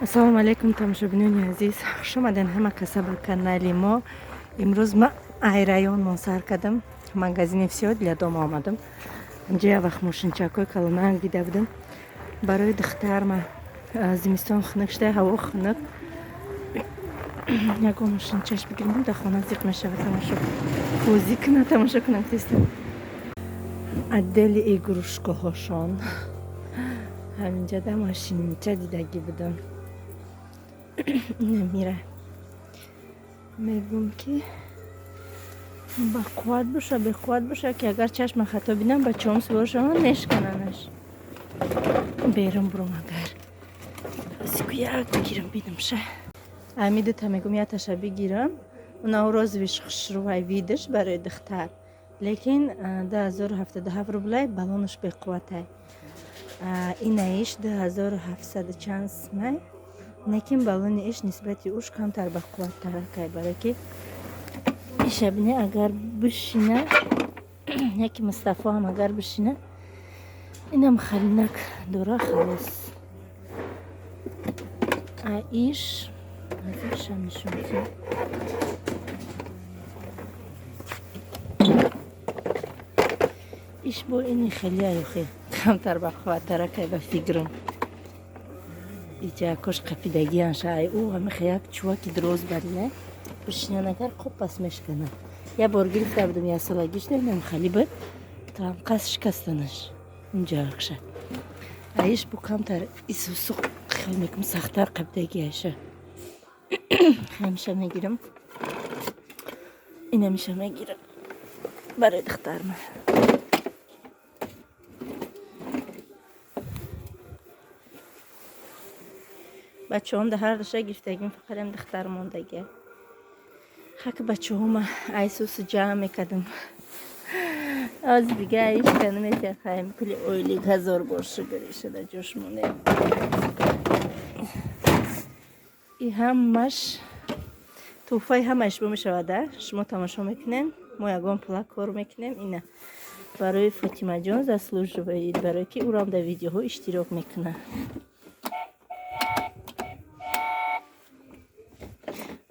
ассалому алайкум тамошобинони азиз, хуш омадед ҳама каса ба канали мо. имрӯз ман айрайонмон сар кардам, магазини всё для дома омадам. инҷа як вақт мошинчакҳои калонак дида будам. барои духтар ман зимистон хунук шуда, ҳаво хунук, ягон мошинчаш бигирам, дар хона зиқ мешавад. тамошо бозӣ кунам, тамошо кунам тестам. отдели игрушкаҳошон ҳаминҷа дар мошинча дидагӣ будам. намира мегум ки бақувват боша, беқувват боша, ки агар чашма хато бинам бачаҳом сувошаванд мешкананаш. берун бурум, агар асику як бигирам бинамша. амидута мегум яташа бигирам. уна розвиш хушрувай видиш барои духтар, лекин 2077 рублай балонаш беқувватай. инаиш 2700 чанд смай, лекин балони иш нисбати уш камтар бақувваттаракай, барои ки ишабини агар бишина, яки Мустафо ҳам агар бишина, инам халинак дора халос. иш азишам нишонза. иш бо ини хели аюхи камтар бақувваттаракай ба фиграм. иҷа кош қапидагианша ай ӯ ҳамиха як чуваки дуроз барилай бишинанагар қоп пас мешкана. я бор гирифта будам ясолагиш дайнам хали ба там қас шикастанаш инҷа акша. аиш бу камтар исусуқ хел мекум сахтар қапидагиаша. ҳамиша мегирам, инамиша мегирам барои духтарма. бачаҳом дар ҳар душа гирифтагим, фақарам духтар мондагия. хаки бачаҳома айсусу ҷамъ мекардам. оз дига аишка наметиахаем кули ойлик ҳазор бор шугари шуда ҷош монем. и ҳамаш тӯҳфаи ҳамааш бо мешавада. шумо тамошо мекунем, мо ягон пула кор мекунем. ина барои фотимаҷон заслуживаед, барое ки ӯрам дар видеоҳо иштирок мекуна.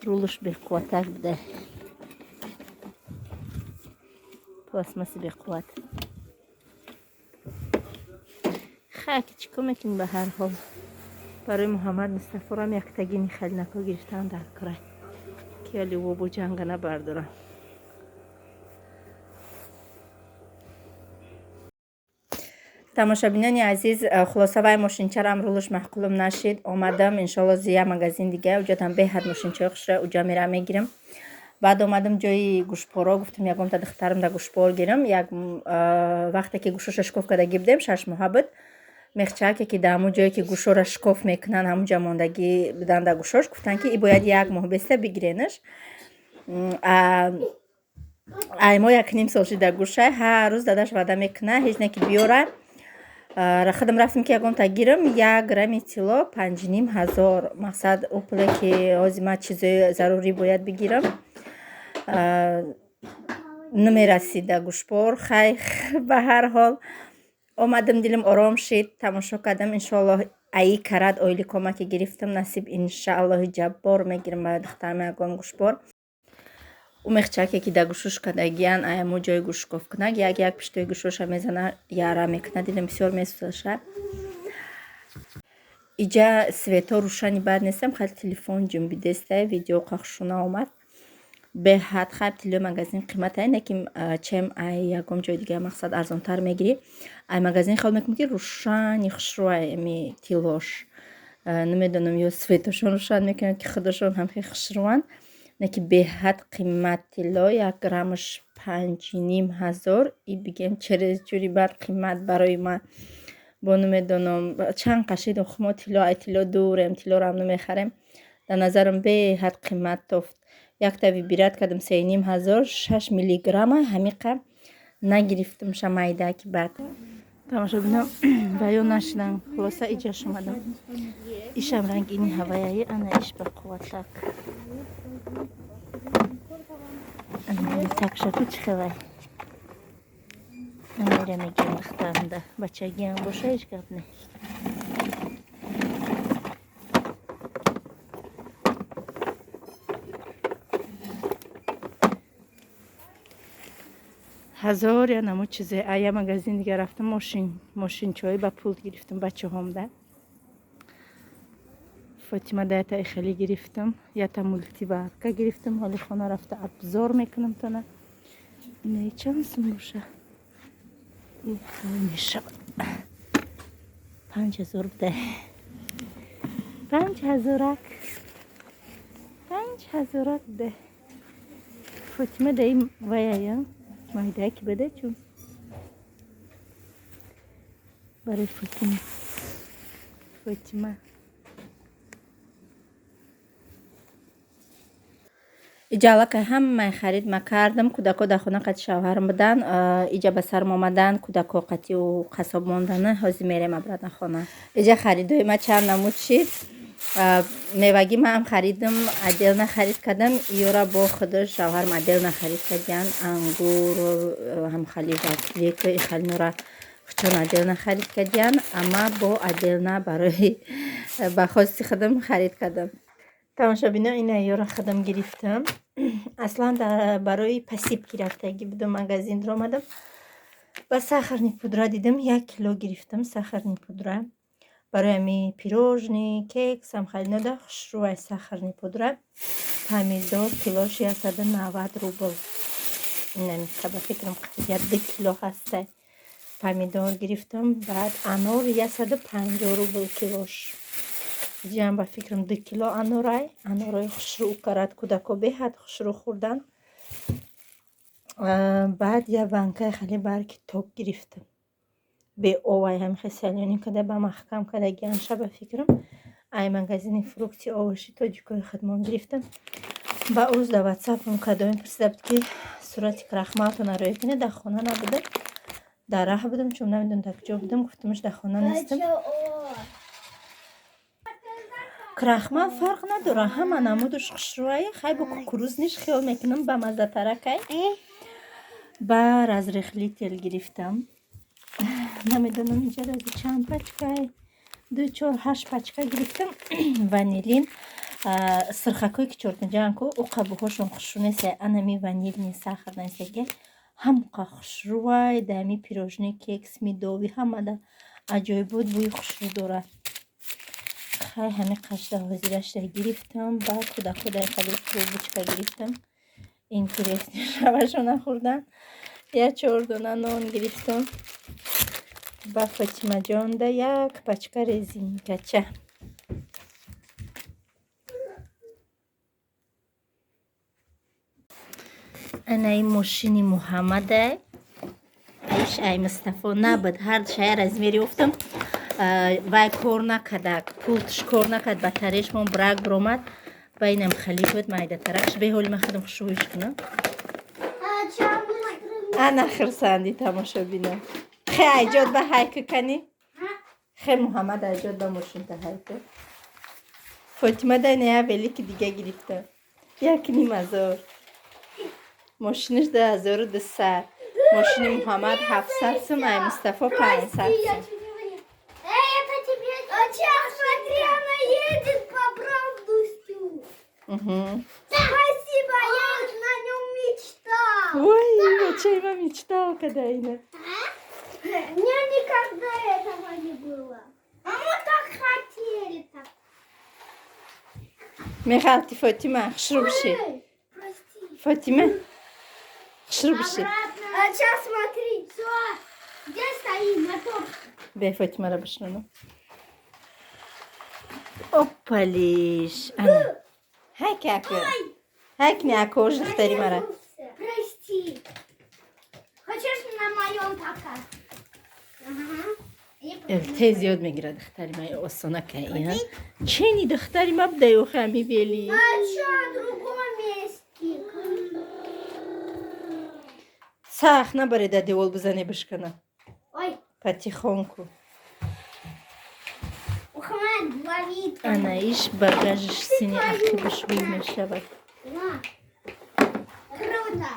рулуш беқувватак буда, пластмаси беқувват. хаки чӣ кор мекунем? ба ҳар ҳол барои муҳаммад Мустафорам яктагини халинако гирифтан дар край, ки али во бо ҷанга набардорам. тамошобинони азиз, хулосавай мошинчарам рулуш маҳқулум нашид. омадам иншоалло зия магазин дига, уҷатам Бехад мошинчаи хушра, уҷа мерам мегирам. баъд омадам ҷои гӯшпоро, гуфтам ягонта духтарам да гӯшпор гирам. як вақте ки гӯшоша шикоф кардагӣ будем, 6 моҳа буд. мехчаке ки дар ҳамун ҷое ки гӯшора шикоф мекунанд, ҳамунҷа мондагӣ будан дар гӯшош, гуфтанд ки и бояд 1 моҳ беста бигиренаш. ай мо 1.5 сол шида гӯшай, ҳар рӯз дадаш ваъда мекуна ҳеҷ не ки биёра. худам рафтем ки ягонта гирам 1 грамми тилло 5500. мақсад опле ки озима чизои зарурӣ бояд бигирам. намерасид дар гӯшпор. хайр ба ҳар ҳол омадам, дилам ором шид, тамошо кардам. иншоалло аи карад ойликома ки гирифтам насиб иншааллоҳи ҷаббор мегирам барои духтарам ягон гӯшпор. ӯ мехчаке ки дар гӯшош кардагиян аямо ҷои гӯшкоф кунак, як пиштои гӯшоша мезана, яра мекуна, дилам бисёр месӯзаша. иҷа свето рӯшани бад нестам, хали телефон ҷунбидестай, видео қахшуна омад. Бехад хайб Тилло магазин қимат ай, неким чем ай ягон ҷои дига мақсад арзонтар мегирӣ. ай магазин хел мекунам ки рӯшани хушрӯай ами Тиллош. намедонам ё светошон рӯшан мекунад ки худашон ҳам хел хушрӯанд. неки Бехад қимат Тилло 1 граммаш 5500. и бигем чӯри бад қимат барои ман. бо намедонам чанд қашид хумо Тилло, ай Тилло дурем, Тиллорам намехарем. дар назарам Бехад қимат тофт. якта вибират кардам 3500, 6 миллиграмма, ҳамиқа нагирифтам шамайдаки бад. тамошо бинам баён нашидан. хулоса иҷаш омадам. ишам рангини ҳаваяи, ана иш бақувватак. такшаку чӣ хелай? намера мегирам духтарамда. бачагиам боша ҳеҷ гап не. 1000 یا نمو چیزه. ایا مغازین دیگه رفتم ماشین چای با پول گرفتم بچه هم ده. فاطمه ده تا خیلی گرفتم یا تا مولتی بارکا گرفتم. حالی خانه رفته ابزار میکنم تا نه. نه چند سم باشه. این خیلی میشه. 5000 بده. 5000 بده. فاطمه ده این ویا مایده که بده چون برای فاطمه ایجا که هم خرید ما کردم کودکو در خونه قد شوهرم بدن ایجا به سرم آمدن کودکو قطی و قصاب ماندنه حاضی میرم برادن خونه ایجا خریدوی ما چند نمود شید میوگی ما هم خریدم عدل نخرید کردم یورا با خود شوهرم عدل نخرید کردن انگور هم خالی وزلیک خالی نورا چون عدل نخرید کردن اما با عدل نه برای بخواستی خودم خرید کردم تماشا بینا اینه یورا خودم گرفتم اصلا برای پسیب گرفتگی بودم مغازین رو آمدم با ساخرنی پودره دیدم 1 کیلو گرفتم ساخرنی پودره برای می پیروژنی کیک هم خیلی نده خوشروی ساخرنی پودره پامیدور کیلوش 190 روبل نمیشه با فکرم قیمت 2 کیلو هسته پامیدور گرفتم بعد انار 150 روبل کیلوش جام با فکرم 2 کیلو انارای خوشرو کرد کودکو بهاد خوشرو خوردن بعد یه بانکای خیلی برک توب گرفتم به اوای هم خیلی کده با محکم کده گیانشا با فکرم ای مغازین فروکتی آوشی تا جیکای خدمون گرفتم با اوز دا واتساپم کده این پرسیده بود که صورتی کرخمالتون روی کنه در خونه نبوده در راه بودم چون نمیدون در کجا بودم گفتمش در خونه نیستم کرخمال فرق نداره همه نمودش خوشرویه خیلی با کوکروز نیش خیال میکنم با مزه ترکه بر از رخلی تیل گرفتم نمیدونم اینجا از چند پچکه 2 4 8 پچکه گرفتم وانیلین سرخکوی که چورتن جانکو او قبوهاشون خوشرو نیسته انمی وانیل نیست ساخر نیسته که هم خوشروی دمی پیروژنی کیکس میدوی همه ده عجایب بود بوی خوشرو داره خیلی همه قشده وزیرش ده گرفتم با کودک خیلی بچکه گرفتم این که ریختی شوشو نخوردن یا 4 دونه نان گرفتم با فاطمه جان ده 1 پچکه رزین کچه انا این ماشینی محمده ایش ای مصطفی نبود هر شهر از میری افتم وای کار نکده پولتش کار نکد بطریش من برگ برومد با اینم خالی بود مایده ترکش به حال من خودم خوشویش کنم انا خرسندی تماشا بینم خیلی ایجاد به حیک کنی خیلی محمد ایجاد به ماشین تا حیک فاطمه ده نه اولی که دیگه گرفته 1,500 ماشینش 10,200 ماشین محمد 700 сом ای مصطفی 500 сом смотри, она едет по правдустью. Спасибо, я на нем мечтал. ой, я мечтал, когда это. Мне никогда этого не было. А мы так хотели так. Михалти, Фатима, шрубши. Прости. Фатима, шрубши. А сейчас смотри, все. Где стоит мотор? Бе, Фатима, рабашну. Опалиш. Ана. Хайк яко. Хайк няко, уже дохтари мара. Прости. Хочешь на моем пока? تیز یاد میگیره دختری من آسانه که این چینی دختری ما بدهی خمی بیلی А что в другом месте? سخت نباره در دیوال بزنی بشکنه Ой, پتی خونکو Ухман, ловит. انا ایش багажش سینی عقیبش بیل میشود На. Круто.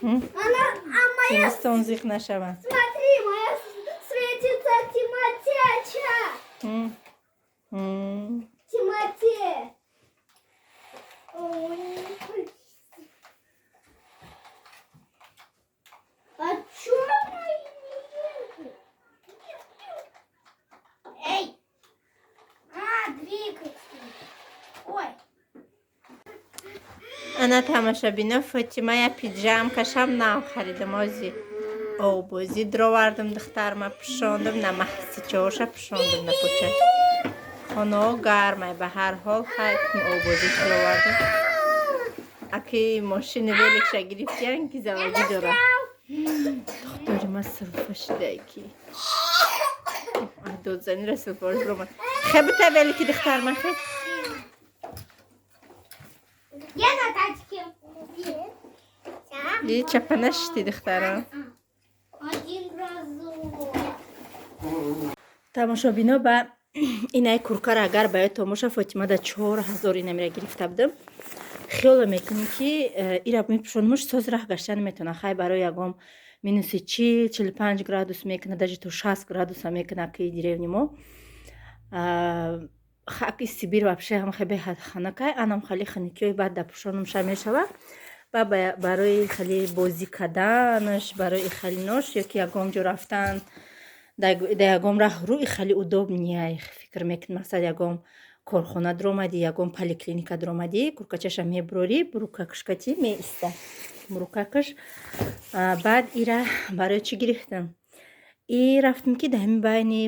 Она, а моя, تیمستان زیق نشود смотри, моя светится тематяча. Темате. Ой. Ой. انا тамошобино фотима я пиджамкашам нав харидам озӣ обозӣ дровардам духтарма пӯшондам на маҳси чоша пӯшондам на кӯча хонао гармай ба ҳар ҳол хайтм обозиш дровардам аки мошини великша гирифтиян ки заводӣ дора духтарима силфашидаки додзанира силфош бромад хебута велики духтарма хеб Я на тачке. ди чапанашти духтарам Один разок. тамошобино ба инай куркара агар ба ётомоша фотима да 4000 инамира гирифта будам хиёла мекунем ки ира мепӯшонмуш соз раҳ гашта наметавона хай барои ягом минуси 40-45 градус мекуна даже то 60 градуса мекуна ки деревни мо хаки сибир вообще ҳам хеле ханакай анам хали ханикиёи баъд да пӯшонамша мешава ва барои хали бозӣ карданаш барои хали нош ёки ягом ҷо рафтан да ягом раҳ рӯи хали удоб ния фикр мекунӣ мақсад ягом корхона дуромадӣ ягом поликлиника дуромадӣ куркачаша мебурорӣ бурукакшкати меиста бурукакаш баъд ира барои чӣ гирифтам и рафтам ки да ҳамин байни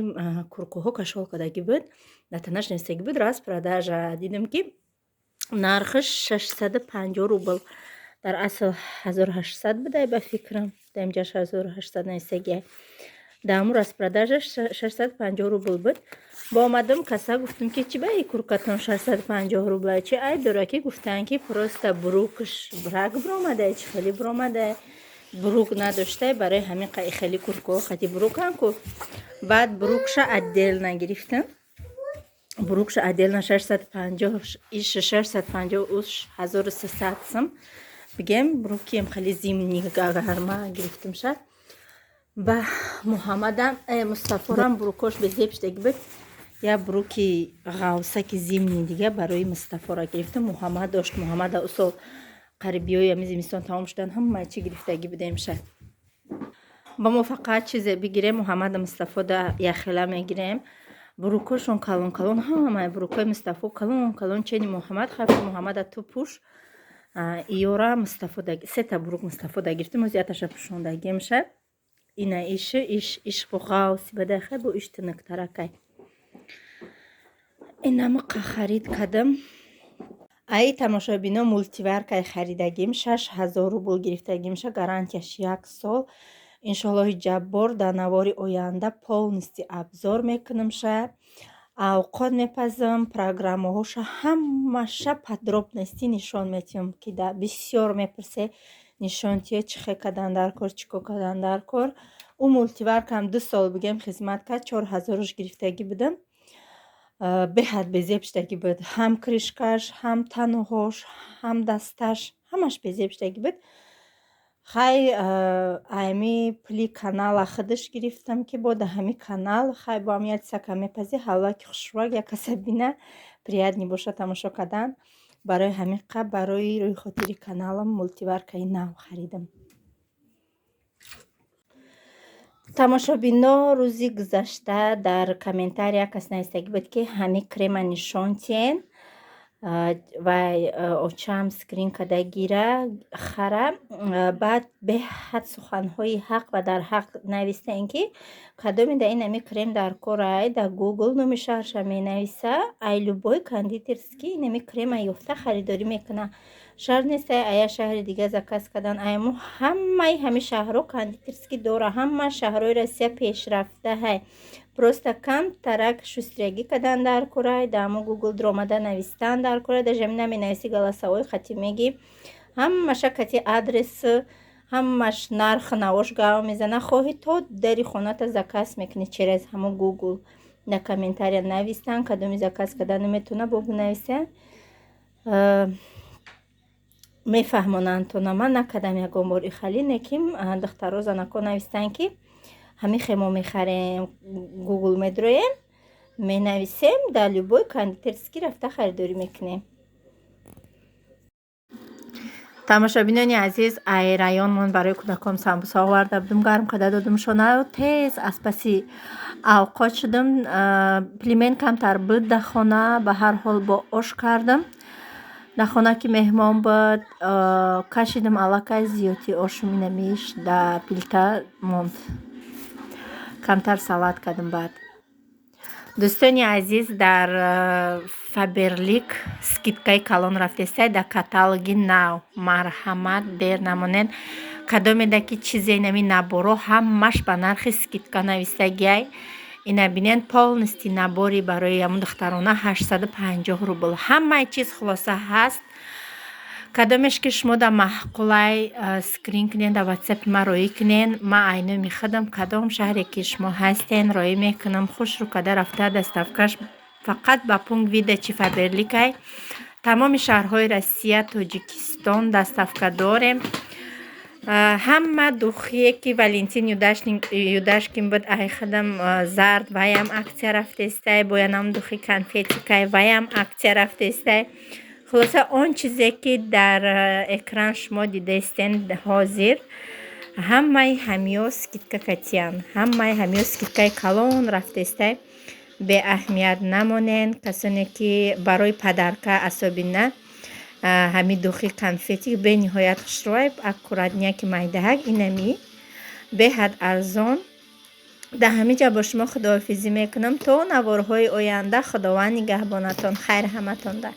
куркуҳо кашол кардагӣ буд да танаш навистагӣ буд раз продажа дидам ки нархаш 650 рубл дар асл 1800 будай ба фикрам да инҷаш 1800 навистагия да ҳамун распродажаш 650 рубл буд ба омадам каса гуфтам ки чӣ ба и куркатон 650 рубла чи ай дора ки гуфтанд ки просто бурукш брак биромадай чӣ хеле биромадай бурук надоштай барои ҳамин қаи хеле куркуҳо хати бурукан ку баъд бурукша отдельно гирифтам бурукша отдельно 650 иш 650 уш 1300 сом бигем бурукием хеле зимни гарма гирифтамша ба муҳаммадам мустафорам бурукош безебштаги буд я буруки ғавсаки зимни дига барои мустафора гирифтам муҳаммад дошт муҳаммада усол қарибиёи ами зимистон тамом шудан ҳама чӣ гирифтагӣ будемша ба мо фақат чизе бигирем муҳаммада мустафода яхела мегирем бурукошон калон калон ҳамаи бурукои мустафо калон калон чени муҳаммад хафи муҳаммада ту пӯш иёра мустафода сета бурук мустафода гирифтам озияташа пӯшондагимша ина иш бо ғавси бадахе бо иш тинуктаракай инамақа харид кардам ай тамошобино мултиваркай харидагим 6000 рубл гирифтагимша гарантияш 1 сол иншоаллоҳи ҷаббор дар навори оянда полностью обзор мекунамша авқот мепазам программаҳоша ҳамаша подробности нишон метиҳам ки да бисёр мепурсе нишонтие чӣ хел кардан дар кор чӣ ко кардан дар кор ӯ мултиваркам 2 сол бигем хизмат кард 4000-ош гирифтагӣ будам бехад безебштагӣ буд ҳам кришкаш ҳам таноҳош ҳам дасташ ҳамаш безебштагӣ буд хай ами пли канала худаш гирифтам ки бо да ҳами канал хай бо ҳам як сака мепази ҳалваки хушрӯак як каса бина приятни боша тамошо кардан барои ҳамин қа барои рӯи хотири каналам мултиваркаи нав харидам тамошобино рӯзи гузашта дар комментария як кас навистагӣ буд ки ҳами крема нишон тиен вай очам скрин карда гира хара баъд беҳад суханҳои ҳақ ва дар ҳақ навистаен ки кадоми да ин ами крем дар корай дар гугл номи шаҳрша менависа ай любой кондитерский ин ами крема ёфта харидорӣ мекуна шаҳр нестай ая шаҳри дига заказ кардан айму ҳамаи ҳами шаҳрҳо кондитерский дора ҳама шаҳрҳои россия пешрафта ҳай просто кам тарак шустрягӣ кардан дар корай дар ҳамон гугл дуромада навистан дар корай даже ами наменависи галасавои хати меги ҳамаша кати адрес ҳамаш нарх навош гав мезана хоҳӣ то дари хоната заказ мекунӣ через ҳамон гугл на комментария навистан кадоми заказ кардан наметуна бо бинависа мефаҳмонанд то нама накардам ягон бор ихали неким духтаро занако навистан ки ҳами хемо мехарем гугл медроем менависем дар любой кондитерский рафта харидорӣ мекунем тамошобинони азиз, ай район мон барои кӯдакам самбуса оварда будам, гарм карда додамшона. Тез аз паси авқот шудам. Пилмен камтар буд дар хона, ба ҳар ҳол бо ош кардам. Дар хона ки меҳмон буд, кашидам аллакай зиёди ошум инамиш дар пилта монд. Камтар салат кардам. Баъд дӯстони азиз, дар Фаберлик скидкаи калон рафтестай дар каталоги нав. Марҳамат, дер намонед. Кадомеда ки чизе нами наборо ҳамаш ба нархи скидка навистагиай. Ина бинен полности набори барои амун духтарона 850 рубл. Ҳамаи чиз хулоса ҳаст. Кадомеш ки шумо дар маҳқулай скрин кунен, дар ватсапи ма роӣ кунен. Ма айно мехудам кадом шаҳре ки шумо ҳастен роӣ мекунам. Хушрӯ када рафта доставкаш фақат ба пункт видачи Фаберликай. Тамоми шаҳрҳои Россия, Тоҷикистон доставка дорем. Ҳама духие ки Валентин Юдашкин буд, ай худам зард ваям аксия рафтестай, боянам духи конфетикай ваям аксия рафтестай. Хулоса он чизе ки дар экран шумо дидаистен ҳозир, ҳамаи ҳамиё скидка катиян. Ҳамаи ҳамиё скидкаи калон рафтестай. Беаҳамият намонен. Касоне ки барои падарка асобина ҳами духи конфетик бениҳоят хушрӯай аккуратняки майдаҳак инами беҳад арзон. Дар ҳамиҷа бо шумо худоҳофизӣ мекунам то наворҳои оянда. Худованд нигаҳбонатон. Хайр ҳаматон дар